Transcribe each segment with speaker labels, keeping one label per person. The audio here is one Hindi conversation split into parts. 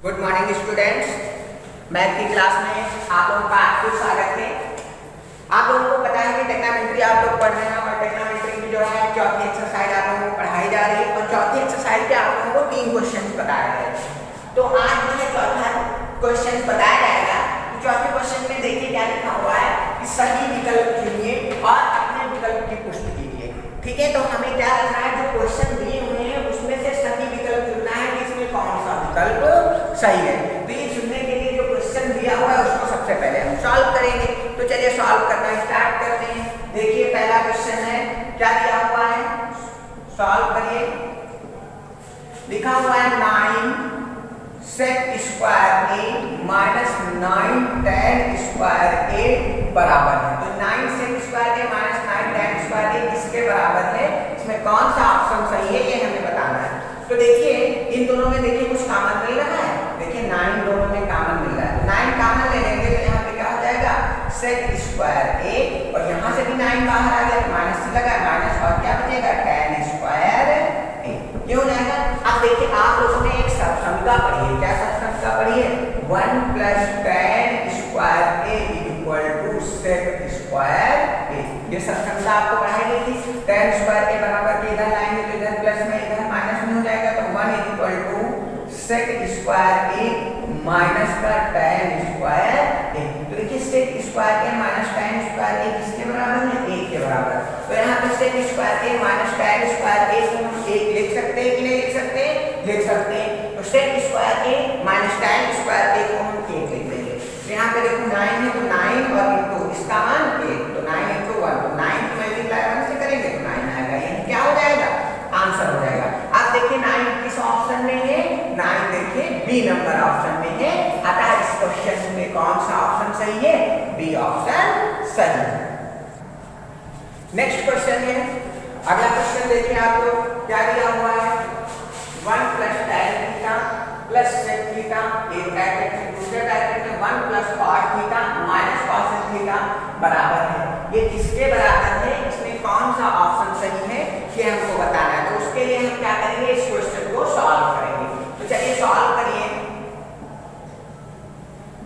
Speaker 1: गुड मॉर्निंग स्टूडेंट्स, मैथ की क्लास में आप लोगों का आपको स्वागत है। आप लोगों को पता है कि टेक्नोमेट्री आप लोग पढ़ रहे हैं और टेक्नोमेट्री की जो है चौथी एक्सरसाइज आप लोगों को पढ़ाई जा रही है और चौथी एक्सरसाइज के आप लोगों को 3 क्वेश्चन बताए गए। तो आज जो है चौथा क्वेश्चन बताया जाएगा। तो चौथे क्वेश्चन में देखिए क्या लिखा हुआ है कि सही विकल्प चुनिए और अपने विकल्प की पुष्टि कीजिए। ठीक है, तो हमें क्या करना है, जो क्वेश्चन दिए हुए हैं उसमें से सही विकल्प चुनना है कि इसमें कौन सा विकल्प सही है। तो ये चुनने के लिए जो क्वेश्चन दिया हुआ है उसको सबसे पहले हम सॉल्व करेंगे। तो चलिए सॉल्व करना स्टार्ट करते हैं। देखिए पहला क्वेश्चन है, क्या दिया हुआ है, सॉल्व करिए। लिखा हुआ है 9 sec square a minus 9 tan square a बराबर है। तो 9 sec square a minus 9 tan square a किसके बराबर है, इसमें कौन सा ऑप्शन सही है ये हमें बताना है। तो देखिए इन दोनों में देखिए कुछ कॉमन मिल रहा है। देखिए 9 दोनों में कॉमन मिल रहा है, 9 कॉमन ले लेंगे तो यहाँ पे क्या हो जाएगा sec स्क्वायर a और यहाँ से भी 9 बाहर आ गया, माइनस से लगा माइनस और क्या बचेगा tan स्क्वायर a, ये हो जाएगा। अब देखिए आप लोगों ने एक सबसंख्या पढ़ी है, क्या सबसंख्या पढ़ी है, 1 plus tan square a equal to sec square a। ये सबसंख्या आपको पढ़ाई गई थी। tan स्क्वायर a बराबर के इधर लाएंगे तो इधर प्लस में इधर माइनस में हो जाएगा, तो 1 equal to sec square a minus का tan स्क्वायर a। तो देखिए sec square a minus tan square a किसके बराबर है, 1 के बराबर। तो यहाँ पे sec square a minus tan square a को हम 1 लिख सकते हैं कि नहीं लिख सकते, लिख सकते हैं। तो sec square a minus tan square a को हम 1 लिख देंगे। तो यहाँ पे देखो 9 है तो 9 और इनटू इसका मान 1, तो 9 इनटू 1, तो 9 को मल्टीप्लाई 1 से करेंगे तो 9 आएगा। ये क्या हो जाएगा, आंसर हो जाएगा। अब देखिए 9 किस ऑप्शन में है, 9 देखिए बी नंबर ऑप्शन में है। अतः इस क्वेश्चन में कौन सा ऑप्शन सही है, बी ऑप्शन सही है। नेक्स्ट क्वेश्चन है, अगला क्वेश्चन देखिए आप लोग क्या दिया हुआ है, 1 plus tan theta plus sec theta, एक ब्रैकेट में, दूसरे ब्रैकेट में 1 plus cot theta minus cos theta बराबर है। ये किसके बराबर है, इसमें कौन सा ऑप्शन सही है ये हमको बताना है। तो उसके लिए हम क्या करेंगे, इस क्वेश्चन को सॉल्व करेंगे। तो चलिए सॉल्व करिए।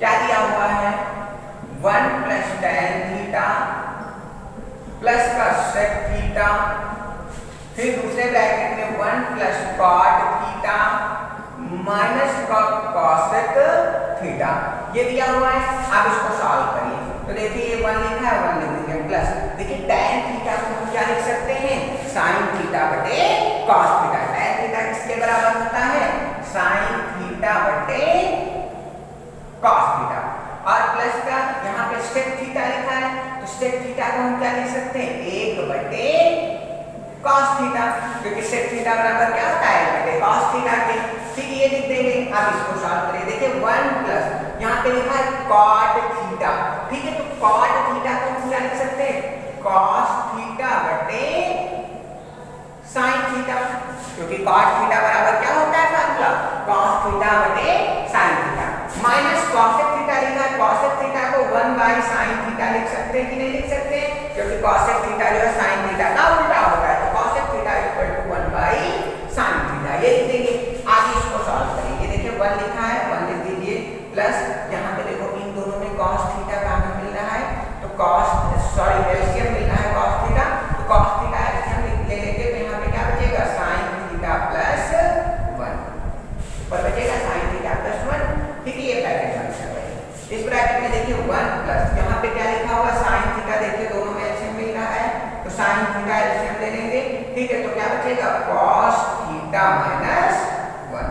Speaker 1: क्या दिया हुआ है, 1 प्लस tan थीटा प्लस का sec थीटा, फिर दूसरे ब्रैकेट में 1 प्लस cot थीटा माइनस का cosec थीटा, ये दिया हुआ है। आप इसको सॉल्व करिए। तो देखिए ये 1 लिखा है, 1 लिख देंगे प्लस, देखिए tan थीटा को हम क्या लिख सकते हैं, sin थीटा बटे cos थीटा। tan थीटा किसके बराबर होता है, sin थीटा बटे cos थीटा, और प्लस का यहाँ पे sec थीटा लिखा है, तो sec थीटा को हम क्या लिख सकते हैं, 1 बटे cos थीटा, क्योंकि sec थीटा बराबर क्या होता है, 1 बटे cos थीटा के। ठीक, ये लिख देंगे। अब इसको सॉल्व करिए। देखिए 1 प्लस यहाँ पे लिखा है cot थीटा, ठीक है, तो cot थीटा को हम क्या लिख सकते हैं, cos थीटा बटे sin थीटा, क्योंकि cot थीटा बराबर क्या होता है फार्मूला, cos थीटा बटे sin theta. Minus cosec theta लिखा है, cosec थीटा को 1 बाई sin थीटा लिख सकते हैं कि नहीं लिख सकते, क्योंकि cosec थीटा जो है sin थीटा का उल्टा होता है, तो cosec theta equal to 1 by sin theta, ये लिख देंगे। आगे इसको सॉल्व करेंगे। देखिए 1 लिखा है, 1 लिख दीजिए प्लस यहाँ पे देखो इन दोनों में cos थीटा का हमें मिल रहा है, तो एलसीएम मिल रहा है cos थीटा, तो cos थीटा एलसीएम ले लेंगे तो यहाँ पे क्या बचेगा, sin थीटा प्लस 1, ऊपर बचेगा sin थीटा प्लस 1। ठीक है, ये ब्रैकेट आंसर है। इस ब्रैकेट में देखिए 1 प्लस यहाँ पे क्या लिखा हुआ, sin थीटा, देखिए दोनों में एलसीएम मिल रहा है, तो sin थीटा एलसीएम ले लेंगे। ठीक है, तो क्या बचेगा, cos थीटा माइनस 1।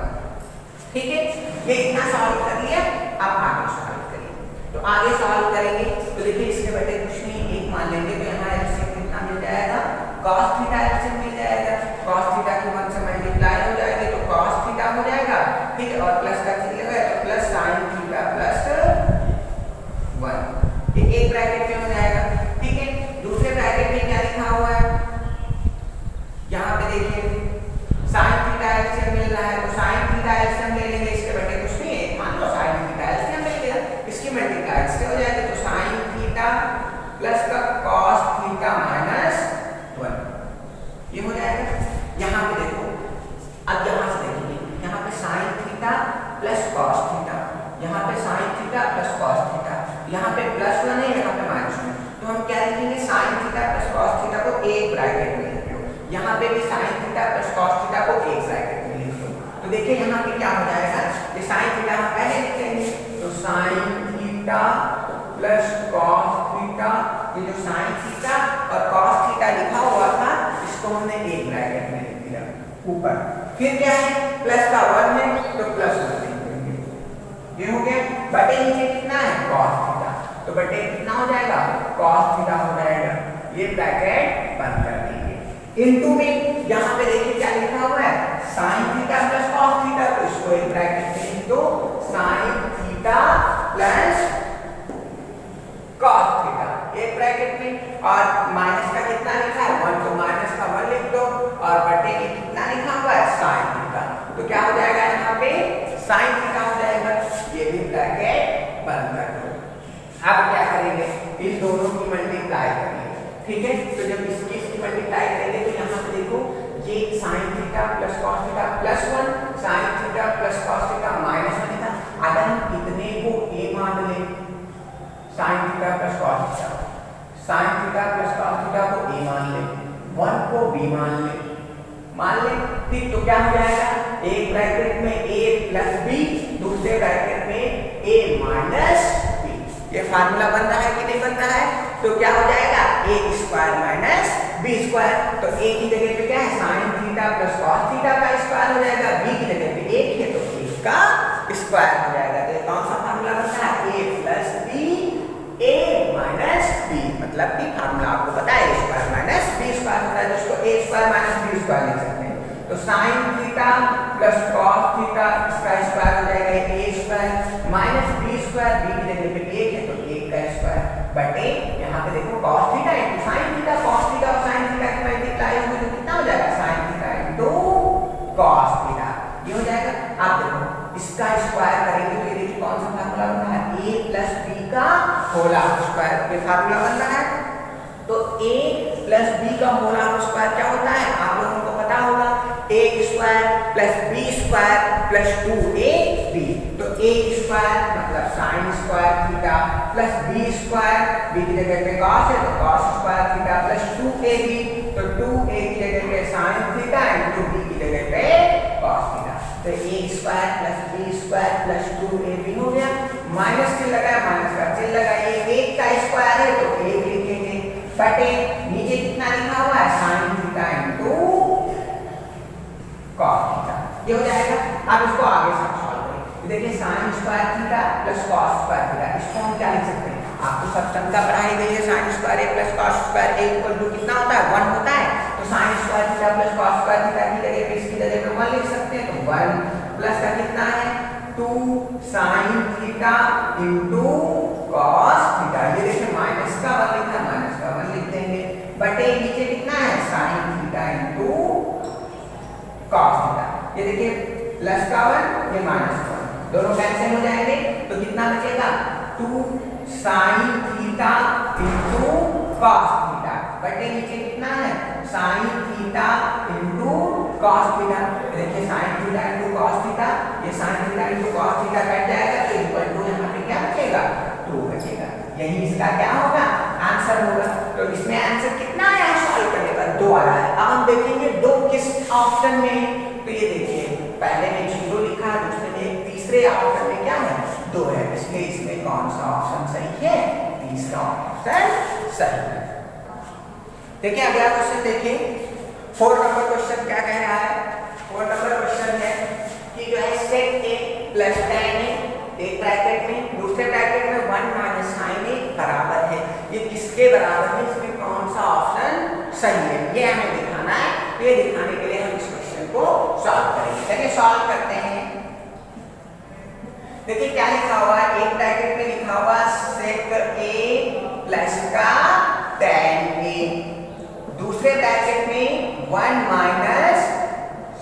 Speaker 1: ठीक है, ये इतना सॉल्व कर लिया। अब आगे सॉल्व करिए। तो आगे सॉल्व करेंगे तो देखिए इसके बटे कुछ नहीं, 1 मान लेंगे, तो यहाँ एलसीएम कितना मिल जाएगा, cos थीटा एलसीएम मिल जाएगा, cos थीटा की 1 से मल्टीप्लाई हो जाएगी तो cos थीटा हो जाएगा। ठीक है, और प्लस का चिन्ह है तो प्लस sin थीटा प्लस 1, ये एक ब्रैकेट में हो जाएगा। ठीक है, दूसरे ब्रैकेट में क्या लिखा हुआ है, यहाँ पे देखिए sin थीटा एलसीएम मिल रहा है, तो sin थीटा एलसीएम ले लेंगे, इसके बटे कुछ नहीं है, मान लो sin थीटा एलसीएम मिल गया, इसकी मल्टीप्लाई इससे हो जाएगी, तो sin थीटा प्लस का cos थीटा माइनस 1, ये हो जाएगा। यहाँ पे यहाँ पे भी sine theta plus cos theta को एक ब्रैकेट में लिख दो। तो देखिए यहाँ पे क्या हो जाएगा, ये साइन थीटा हम पहले लिखेंगे, तो sine theta plus cos theta, ये जो साइन थीटा और कॉस थीटा लिखा हुआ था इसको हमने एक ब्रैकेट में लिख दिया ऊपर। फिर क्या है, प्लस का 1 है तो प्लस 1 लिख देंगे, ये हो गया। बटे नीचे कितना है, कॉस थीटा, तो बटे कितना हो जाएगा, कॉस थीटा हो जाएगा, ये ब्रैकेट बंद कर देंगे। इनटू में यहाँ पे देखिए क्या लिखा हुआ है, sine theta plus cos theta, तो इसको एक ब्रैकेट में लिख दो, sine theta plus cos theta एक ब्रैकेट में, और माइनस का कितना लिखा है 1, तो माइनस का 1 लिख दो, और बटे में कितना लिखा हुआ है साइन थीटा, तो क्या हो जाएगा यहाँ पे साइन थीटा हो जाएगा, ये भी ब्रैकेट बंद कर दो। अब क्या करेंगे, इन दोनों की मल्टीप्लाई करेंगे, ठीक है। तो जब इसकी मल्टीप्लाई करेंगे तो यहाँ पे देखो ये sine theta plus cos theta plus 1, sine theta plus cos theta minus 1 था। अगर हम इतने को a मान लें, sine theta plus cos theta, sine theta plus cos theta को a मान लें, 1 को b मान लें, ठीक। तो क्या हो जाएगा, एक ब्रैकेट में a प्लस b, दूसरे ब्रैकेट में a माइनस b। ये फार्मूला बन रहा है कि नहीं बन रहा है, तो क्या हो जाएगा a square minus b square, तो a की जगह पे क्या है sine theta plus cos theta का स्क्वायर हो जाएगा, b की जगह पे 1 है तो 1 का स्क्वायर हो जाएगा। तो ये कौन सा फार्मूला बनता है, a plus b a minus b, मतलब कि फार्मूला आपको पता है a square minus b square होता है, जिसको a square minus b square लिख सकते हैं। तो sine theta plus cos theta इसका स्क्वायर हो जाएगा a square minus b square, b की जगह पे 1 है तो 1 का स्क्वायर, बटे यहाँ पे देखो cos theta into sine theta, cos theta और साइन थीटा की मल्टीप्लाई होगी तो कितना हो जाएगा, sign theta into cos theta, ये हो जाएगा। आप देखो इसका स्क्वायर करेंगे तो ये देखिए कौन सा फार्मूला बन रहा है, a प्लस b का होल हाफ स्क्वायर, ये फार्मूला बन रहा है। तो a प्लस b का होल हाफ स्क्वायर क्या होता है, आप लोगों को पता होगा, a square plus b square plus 2ab, तो a स्क्वायर मतलब sign square theta plus b square, b की जगह पे cos है तो cos square theta plus 2ab, तो 2a की जगह पे साइन थीटा इनटू b की जगह पे cos थीटा, तो a square plus b square plus 2ab हो गया। माइनस चिन्ह लगाया, माइनस का चिन्ह लगाइए, 1 का स्क्वायर है तो 1 लिखेंगे, बटे नीचे कितना लिखा हुआ है sine theta into cos theta, ये हो जाएगा। अब इसको आगे सब सॉल्व करें, देखिए sign square theta plus cos square theta, इसको हम क्या लिख सकते हैं, आपको सब शंका पढ़ाई गई है, sine square a plus cos square a equal to कितना होता है 1 होता है, तो sine square theta plus cos square theta की जगह पे इसकी जगह पे 1 लिख सकते हैं, तो 1 प्लस का कितना है 2 sine theta into cos theta, ये देखिए माइनस का 1 लिखा है, माइनस का 1 लिख देंगे, बटे नीचे कितना है sine theta into cos theta, ये देखिए प्लस का 1 ये माइनस का 1, दोनों कैंसिल हो जाएंगे तो कितना बचेगा 2 sine theta into cos theta, बटे नीचे कितना है sine theta into cos theta, देखिए sine theta into cos theta, ये sine theta into cos theta cut जाएगा तो इक्वल टू यहाँ पे क्या बचेगा 2 बचेगा, यही इसका क्या होगा आंसर होगा। तो इसमें आंसर कितना आया सॉल्व करने पर 2 आया है। अब हम देखेंगे 2 किस ऑप्शन में, तो ये देखिए पहले में 0 लिखा है, दूसरे में तीसरे ऑप्शन में क्या है 2 है, इसलिए इसमें कौन सा ऑप्शन सही है, तीसरा ऑप्शन सही है। देखिए अगला क्वेश्चन देखिए, 4 नंबर क्वेश्चन क्या कह रहा है, 4 नंबर क्वेश्चन है कि जो है सेक a प्लस tan a एक ब्रैकेट में, दूसरे ब्रैकेट में 1 माइनस साइन a बराबर है, ये किसके बराबर है, इसमें कौन सा ऑप्शन सही है, ये हमें दिखाना है। ये दिखाने के लिए हम इस क्वेश्चन को सॉल्व करेंगे, चलिए सॉल्व करते हैं। देखिए क्या लिखा हुआ है, एक ब्रैकेट में लिखा हुआ सेक a प्लस का tan a, दूसरे ब्रैकेट में 1 माइनस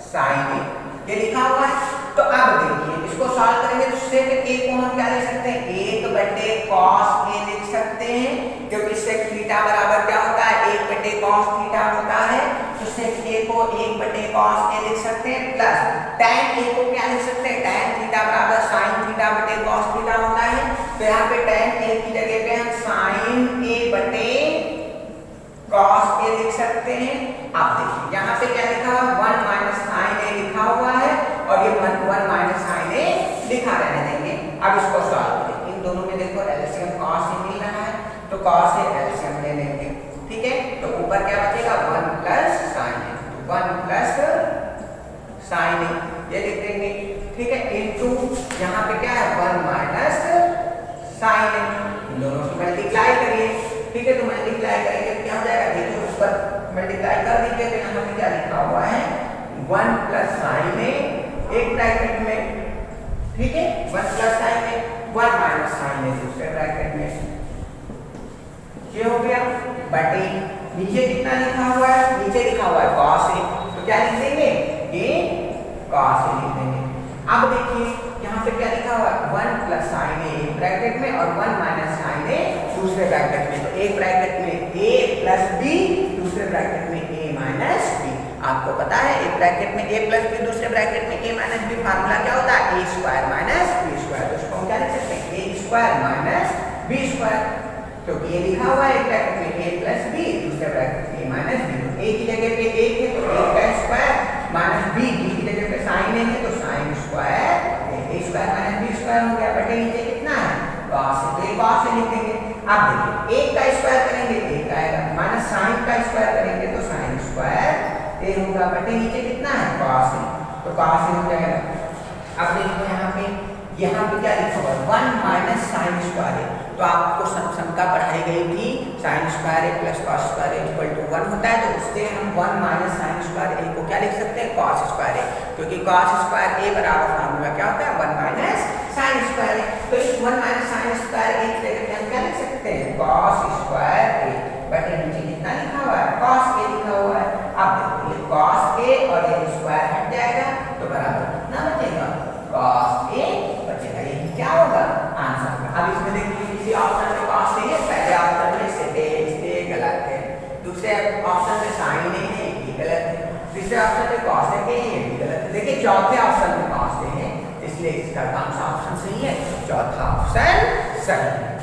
Speaker 1: साइन a, ये लिखा हुआ है। तो अब देखिए इसको सॉल्व करेंगे तो सेक a को हम क्या लिख सकते हैं 1 बटे cos a लिख सकते हैं, क्योंकि सेक थीटा बराबर क्या होता है 1 बटे cos थीटा होता है, तो सेक a को 1 बटे cos a लिख सकते हैं, प्लस tan a को क्या लिख सकते हैं tan थीटा बराबर sin थीटा बटे cos थीटा होता है, तो यहाँ पे tan a की जगह पे हम sin a बटे cos a लिख सकते हैं। आप देखिए cos ए एलसीएम ले लेंगे, ठीक है। तो ऊपर क्या बचेगा 1 प्लस साइन ए, तो 1 प्लस साइन ए ये लिख देंगे, ठीक है, इनटू यहाँ पे क्या है 1 माइनस साइन ए, इन दोनों की मल्टीप्लाई करिए, ठीक है। तो मल्टीप्लाई करेंगे तो क्या हो जाएगा, देखिए ऊपर मल्टीप्लाई कर दीजिए तो यहाँ पे क्या लिखा हुआ है 1 प्लस साइन ए एक ब्रैकेट में, ठीक है, 1 प्लस साइन ए 1 माइनस साइन ए दूसरे ब्रैकेट में, ये हो गया। बटे नीचे कितना लिखा हुआ है, नीचे लिखा हुआ है cos ए, तो क्या लिख देंगे ये cos ए लिख देंगे। अब देखिए यहाँ पे क्या लिखा हुआ है 1 प्लस साइन ए एक ब्रैकेट में और 1 माइनस साइन ए दूसरे ब्रैकेट में, तो एक ब्रैकेट में a प्लस b दूसरे ब्रैकेट में a माइनस b। आपको पता है एक ब्रैकेट में a प्लस b दूसरे ब्रैकेट में a माइनस b, फार्मूला क्या होता है a square minus b square, तो इसको हम क्या लिख सकते हैं a square minus b square, क्योंकि ये लिखा हुआ है एक ब्रैकेट में a प्लस b दूसरे ब्रैकेट में a माइनस b, तो a की जगह पे a है तो a का स्क्वायर माइनस b, b की जगह पे साइन a है तो sine square a square minus b square हो गया। बटे नीचे कितना है cos ए, तो ये cos ए लिख देंगे। अब देखिए a का स्क्वायर करेंगे a का आएगा, माइनस साइन का स्क्वायर करेंगे तो साइन स्क्वायर a होगा। बटे नीचे कितना है cos ए, तो cos ए हो जाएगा। अब देखो यहाँ पे क्या लिखा हुआ है 1 माइनस साइन स्क्वायर ए, तो आपको समका पढ़ाई गई थी sine square A plus cos square A equal to 1 होता है, तो उससे हम 1 माइनस साइन स्क्वायर ए को क्या लिख सकते हैं कॉस स्क्वायर ए, क्योंकि कॉस स्क्वायर ए बराबर फार्मूला क्या होता है 1 माइनस साइन स्क्वायर ए, तो इस 1 माइनस साइन स्क्वायर ए की जगह हम क्या लिख सकते हैं कॉस स्क्वायर ए। बटे नीचे कितना लिखा हुआ है कॉस ए लिखा हुआ है। अब देखो ये कॉस ए और ये स्क्वायर हट जाएगा तो बराबर कितना बचेगा कॉस ए बचेगा, ये क्या होगा आंसर। अब इसमें देखिए किसी ऑप्शन में cos नहीं है, पहले ऑप्शन में sec है इसलिए गलत है, दूसरे ऑप्शन में sin नहीं है ये गलत है, तीसरे ऑप्शन में cos है ये भी गलत है। देखिए चौथे ऑप्शन में cos है इसलिए इसका कौन सा ऑप्शन सही है, चौथा ऑप्शन सही है।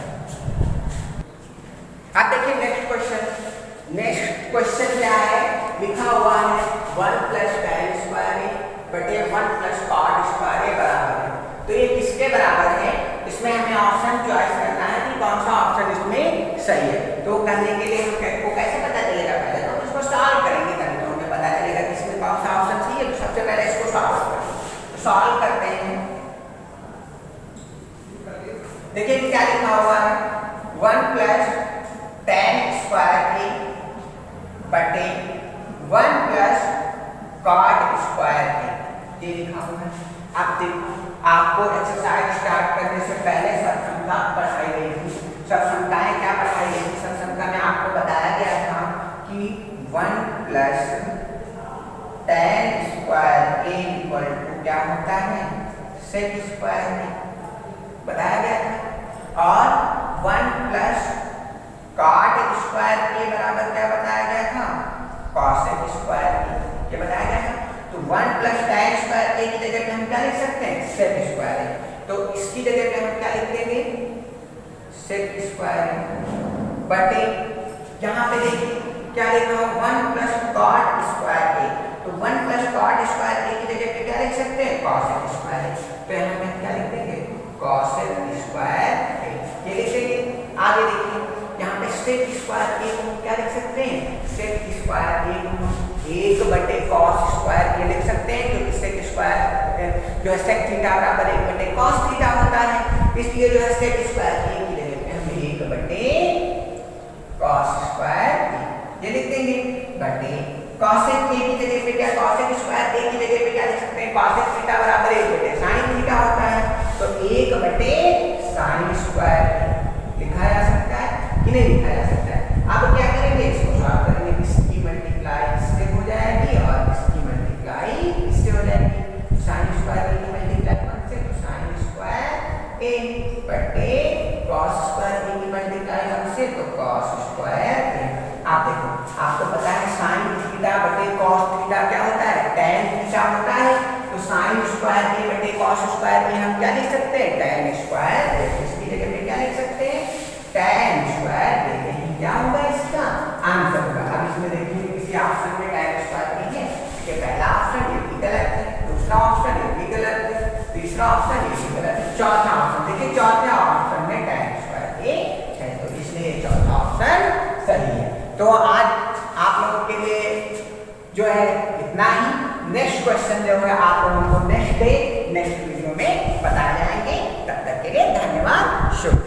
Speaker 1: अब देखिए नेक्स्ट क्वेश्चन क्या है, लिखा हुआ है 1 प्लस tan स्क्वायर ए बटे 1 प्लस cot स्क्वायर ए बराबर है, तो ये किसके बराबर है, इसमें हमें ऑप्शन चॉइस करना है कि कौन सा ऑप्शन इसमें सही है। तो करने के लिए हमको कैसे पता चलेगा, पहले तो हम इसको सॉल्व करेंगे तभी तो हमें पता चलेगा कि इसमें कौन सा ऑप्शन सही है। तो सबसे पहले इसको सॉल्व करें, तो सॉल्व करते हैं। देखिए क्या लिखा हुआ है 1 प्लस tan स्क्वायर ए बटे 1 प्लस cot स्क्वायर ए, ये लिखा हुआ है। अब देखो आपको एक्सरसाइज स्टार्ट करने से पहले सब संख्या पढ़ाई गई थी, सब संख्याएं क्या पढ़ाई गई थी, सब संख्या में आपको बताया गया था कि 1 plus tan square A equal to क्या होता है sec स्क्वायर ए, बताया गया था, और 1 प्लस cot स्क्वायर ए बराबर क्या बताया गया था cosec स्क्वायर ए, ये बताया गया था। तो 1 प्लस tan स्क्वायर ए की जगह पे हम क्या लिख सकते हैं sec स्क्वायर ए, तो इसकी जगह पे हम क्या लिख देंगे sec स्क्वायर ए बटे यहाँ पे देखिए क्या लिखा है 1 प्लस cot स्क्वायर ए, तो 1 प्लस cot स्क्वायर ए की जगह पे क्या लिख सकते हैं cosec स्क्वायर ए, तो यहाँ पे क्या लिख देंगे cosec स्क्वायर ए, ये लिख देंगे। आगे देखिए यहाँ पे sec स्क्वायर ए को क्या लिख सकते हैं sec स्क्वायर ए को 1 बटे cos स्क्वायर ये लिख सकते हैं, क्योंकि sec स्क्वायर जो है sec थीटा बराबर 1 बटे cos थीटा होता है, इसलिए जो है sec स्क्वायर ए की जगह पे हम 1 बटे cos स्क्वायर ये लिख देंगे बटे cosec ए की जगह पे क्या cosec स्क्वायर ए की जगह पे क्या लिख सकते हैं cosec थीटा बराबर 1 बटे sin थीटा होता है, तो 1 बटे sin स्क्वायर लिखा जा सकता है कि नहीं लिखा जा सकता है। अब क्या करेंगे इसको सॉल्व करेंगे, इसकी मल्टीप्लाई इससे हो जाएगी और इसकी मल्टीप्लाई इससे हो जाएगी, sin स्क्वायर की मल्टीप्लाई 1 से तो sin स्क्वायर ए बटे cos स्क्वायर की मल्टीप्लाई 1 से तो cos स्क्वायर ए। आप देखो आपको पता है sin थीटा बटे cos थीटा क्या होता है tan थीटा होता है, तो sin स्क्वायर ए बटे cos स्क्वायर ए हम क्या लिख सकते हैं tan स्क्वायर ए, इसकी जगह पे क्या लिख सकते हैं tan स्क्वायर ए, क्या होगा इसका आंसर होगा। अब इसमें देखिए किसी ऑप्शन में tan स्क्वायर नहीं है, ये पहला ऑप्शन ये भी गलत है, दूसरा ऑप्शन ये भी गलत है, तीसरा ऑप्शन ये भी गलत है, चौथा ऑप्शन देखिए चौथे ऑप्शन में tan स्क्वायर ए है, तो इसलिए चौथा तो आज आप लोगों के लिए जो है इतना ही। नेक्स्ट क्वेश्चन जो है आप लोगों को नेक्स्ट वीडियो में बताए जाएंगे। तब तक के लिए धन्यवाद। शुभ